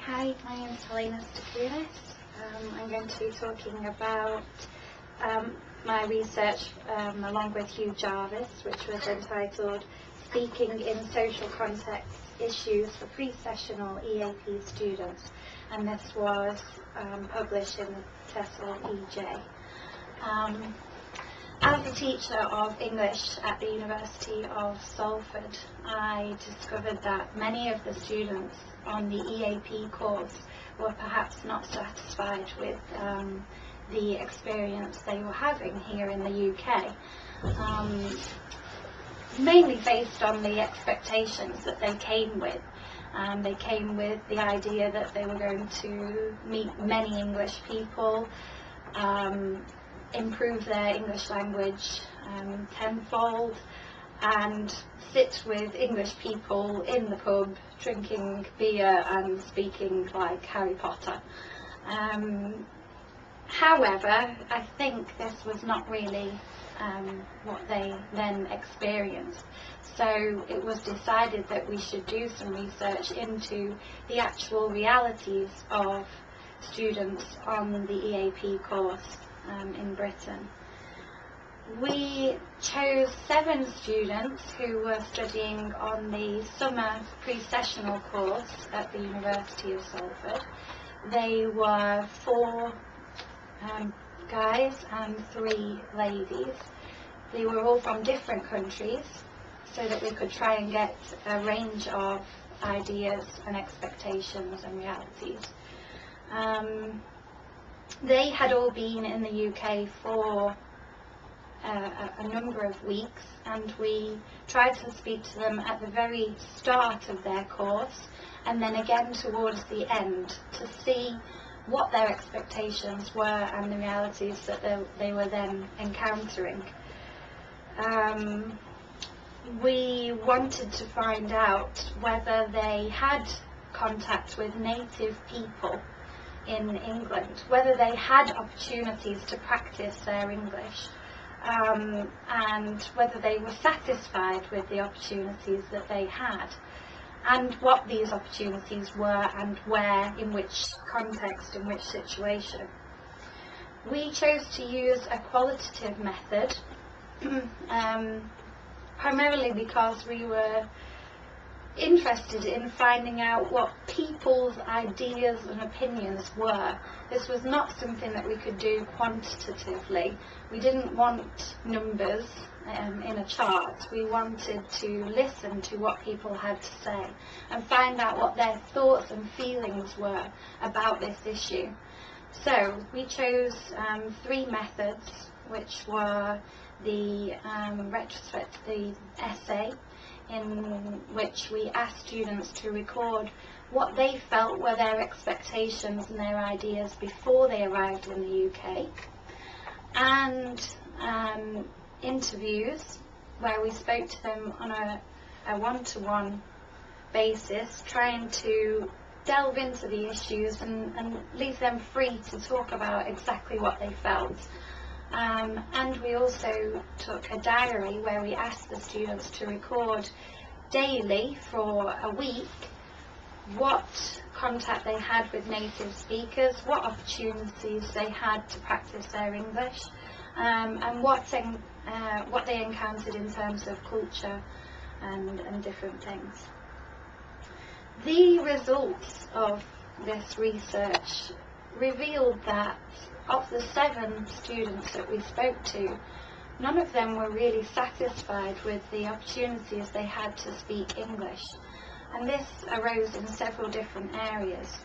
Hi, my name is Stakounis. I'm going to be talking about my research along with Hugh Jarvis, which was entitled Speaking in Social Context Issues for Pre-sessional EAP Students, and this was published in the TESL-EJ. As a teacher of English at the University of Salford, I discovered that many of the students on the EAP course were perhaps not satisfied with the experience they were having here in the UK, mainly based on the expectations that they came with. They came with the idea that they were going to meet many English people, improve their English language tenfold, and sit with English people in the pub drinking beer and speaking like Harry Potter. However, I think this was not really what they then experienced. So it was decided that we should do some research into the actual realities of students on the EAP course in Britain. We chose 7 students who were studying on the summer pre-sessional course at the University of Salford. They were 4 guys and 3 ladies. They were all from different countries, so that we could try and get a range of ideas and expectations and realities. They had all been in the UK for a number of weeks, and we tried to speak to them at the very start of their course and then again towards the end to see what their expectations were and the realities that they were then encountering. We wanted to find out whether they had contact with native people in England, whether they had opportunities to practice their English, and whether they were satisfied with the opportunities that they had, and what these opportunities were and where, in which context, in which situation. We chose to use a qualitative method, primarily because we were interested in finding out what people's ideas and opinions were. This was not something that we could do quantitatively. We didn't want numbers in a chart. We wanted to listen to what people had to say and find out what their thoughts and feelings were about this issue. So we chose 3 methods, which were the essay, in which we asked students to record what they felt were their expectations and their ideas before they arrived in the UK, and interviews where we spoke to them on a one-to-one basis, trying to delve into the issues and leave them free to talk about exactly what they felt. And we also took a diary where we asked the students to record daily for a week what contact they had with native speakers, what opportunities they had to practice their English, and what they encountered in terms of culture and different things. The results of this research revealed that of the 7 students that we spoke to, none of them were really satisfied with the opportunities they had to speak English, and this arose in several different areas.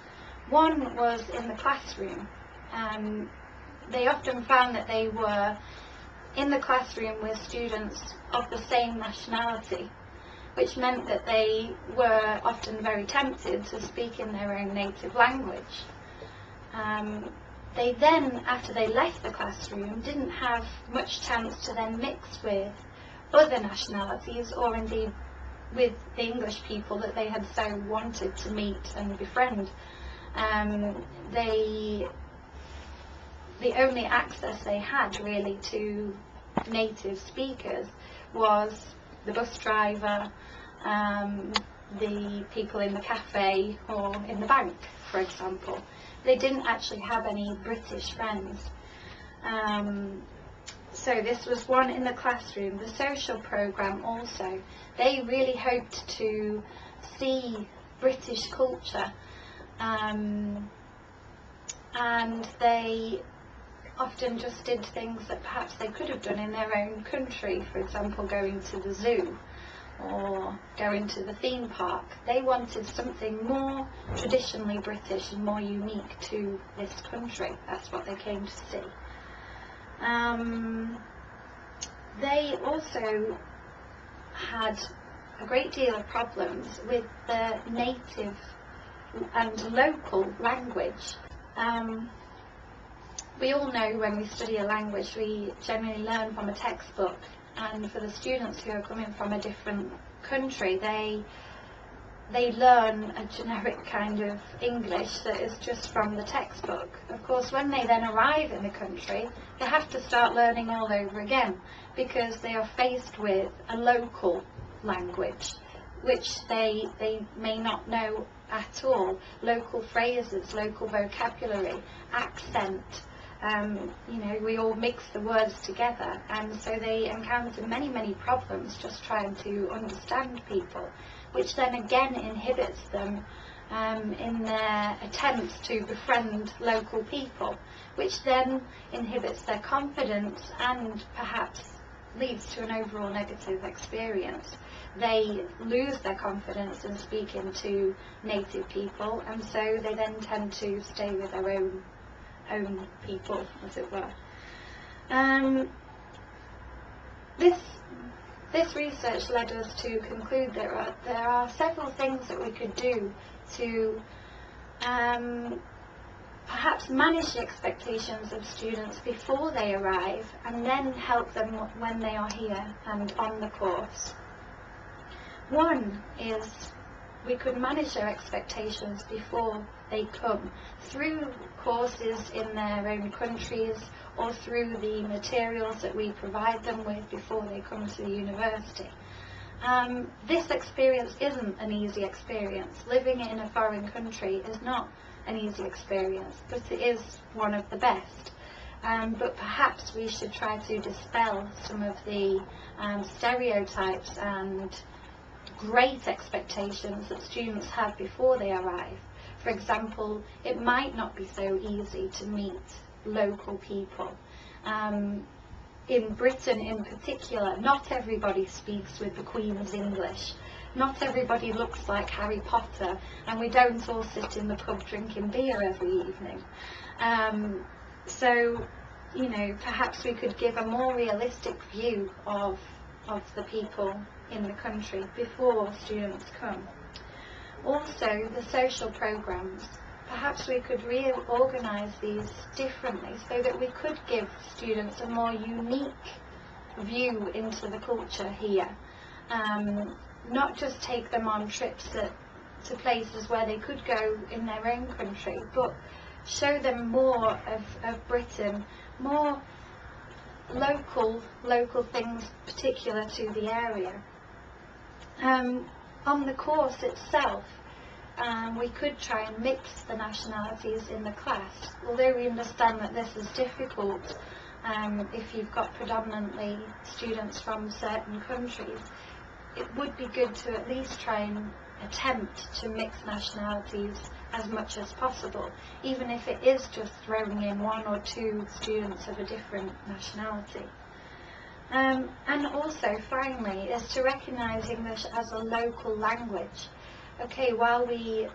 One was in the classroom. They often found that they were in the classroom with students of the same nationality, which meant that they were often very tempted to speak in their own native language. They then, after they left the classroom, didn't have much chance to then mix with other nationalities, or indeed with the English people that they had so wanted to meet and befriend. The only access they had really to native speakers was the bus driver, the people in the cafe or in the bank, for example. They didn't actually have any British friends. So this was one in the classroom. The social programme also, they really hoped to see British culture, and they often just did things that perhaps they could have done in their own country, for example going to the zoo or going to the theme park. They wanted something more traditionally British and more unique to this country. That's what they came to see. They also had a great deal of problems with the native and local language. We all know when we study a language we generally learn from a textbook, and for the students who are coming from a different country, they learn a generic kind of English that is just from the textbook. Of course, when they then arrive in the country, they have to start learning all over again, because they are faced with a local language which they may not know at all. Local phrases, local vocabulary, accent, you know, we all mix the words together, and so they encounter many problems just trying to understand people, which then again inhibits them in their attempts to befriend local people, which then inhibits their confidence and perhaps leads to an overall negative experience. They lose their confidence in speaking to native people, and so they then tend to stay with their own people, as it were. This research led us to conclude that there are several things that we could do to perhaps manage the expectations of students before they arrive, and then help them when they are here and on the course. One is we could manage their expectations before they come through courses in their own countries, or through the materials that we provide them with before they come to the university. This experience isn't an easy experience. Living in a foreign country is not an easy experience, but it is one of the best. But perhaps we should try to dispel some of the stereotypes and great expectations that students have before they arrive. For example, it might not be so easy to meet local people. In Britain in particular, not everybody speaks with the Queen's English. Not everybody looks like Harry Potter, and we don't all sit in the pub drinking beer every evening. So, you know, perhaps we could give a more realistic view of the people in the country before students come. Also, the social programs. Perhaps we could reorganise these differently so that we could give students a more unique view into the culture here. Not just take them on trips to places where they could go in their own country, but show them more of Britain, more local things particular to the area. On the course itself, we could try and mix the nationalities in the class, although we understand that this is difficult if you've got predominantly students from certain countries. It would be good to at least try and attempt to mix nationalities as much as possible, even if it is just throwing in one or two students of a different nationality. And also, finally, is to recognise English as a local language. Okay, while we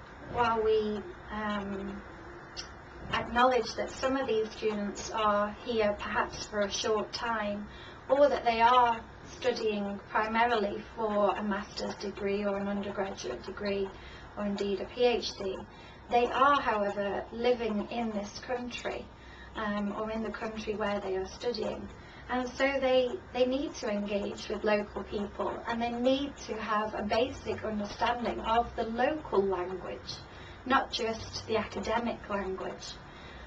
acknowledge that some of these students are here perhaps for a short time, or that they are studying primarily for a master's degree or an undergraduate degree, or indeed a PhD, they are, however, living in this country, or in the country where they are studying. And so they need to engage with local people, and they need to have a basic understanding of the local language, not just the academic language.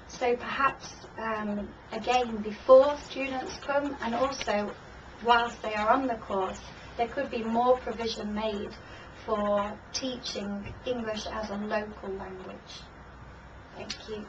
So perhaps, again, before students come, and also whilst they are on the course, there could be more provision made for teaching English as a local language. Thank you.